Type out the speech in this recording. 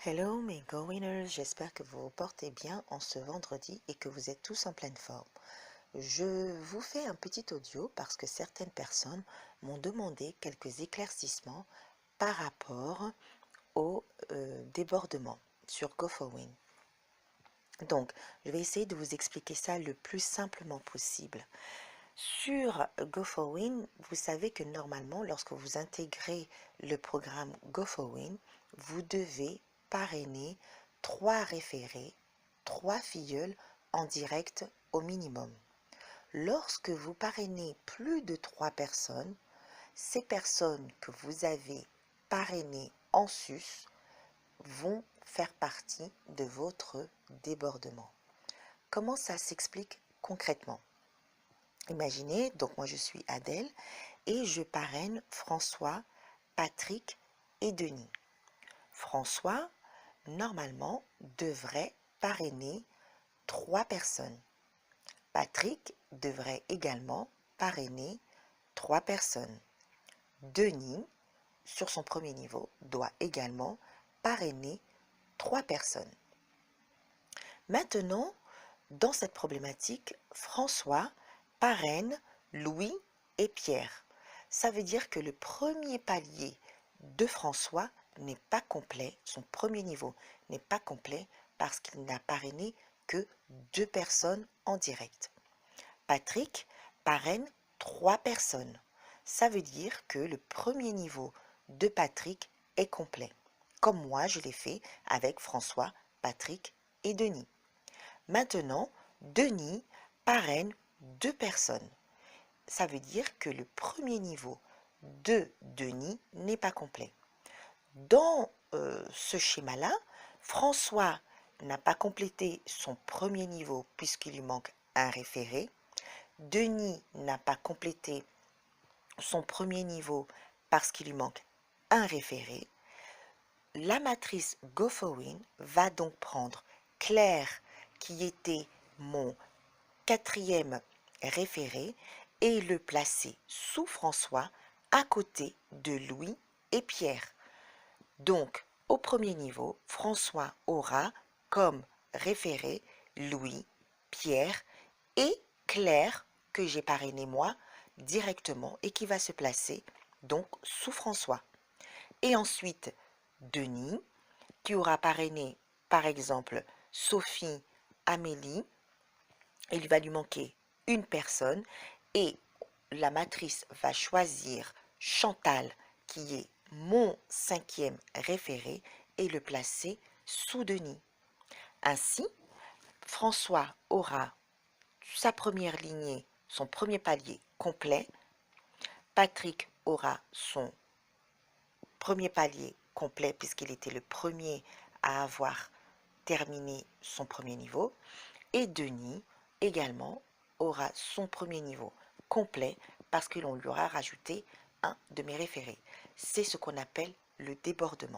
Hello mes Go-Winners, j'espère que vous vous portez bien en ce vendredi et que vous êtes tous en pleine forme. Je vous fais un petit audio parce que certaines personnes m'ont demandé quelques éclaircissements par rapport au débordement sur GoForWin. Donc, je vais essayer de vous expliquer ça le plus simplement possible. Sur GoForWin, vous savez que normalement, lorsque vous intégrez le programme GoForWin, vous devez parrainer 3 référés, 3 filleuls en direct au minimum. Lorsque vous parrainez plus de 3 personnes, ces personnes que vous avez parrainées en sus vont faire partie de votre débordement. Comment ça s'explique concrètement? Imaginez, donc moi je suis Adèle et je parraine François, Patrick et Denis. François, normalement, devrait parrainer 3 personnes. Patrick devrait également parrainer 3 personnes. Denis, sur son premier niveau, doit également parrainer 3 personnes. Maintenant, dans cette problématique, François parraine Louis et Pierre. Ça veut dire que le premier palier de François n'est pas complet, son premier niveau n'est pas complet parce qu'il n'a parrainé que 2 personnes en direct. Patrick parraine 3 personnes. Ça veut dire que le premier niveau de Patrick est complet, comme moi je l'ai fait avec François, Patrick et Denis. Maintenant, Denis parraine 2 personnes. Ça veut dire que le premier niveau de Denis n'est pas complet. Dans ce schéma-là, François n'a pas complété son premier niveau puisqu'il lui manque un référé. Denis n'a pas complété son premier niveau parce qu'il lui manque un référé. La matrice GoForWin va donc prendre Claire, qui était mon 4e référé, et le placer sous François à côté de Louis et Pierre. Donc, au premier niveau, François aura comme référé Louis, Pierre et Claire, que j'ai parrainé moi directement et qui va se placer donc sous François. Et ensuite, Denis, qui aura parrainé par exemple Sophie, Amélie, il va lui manquer une personne et la matrice va choisir Chantal, qui est mon 5e référé, et le placer sous Denis. Ainsi, François aura sa première lignée, son premier palier complet. Patrick aura son premier palier complet puisqu'il était le premier à avoir terminé son premier niveau. Et Denis également aura son premier niveau complet parce que l'on lui aura rajouté un de mes référés. C'est ce qu'on appelle le débordement.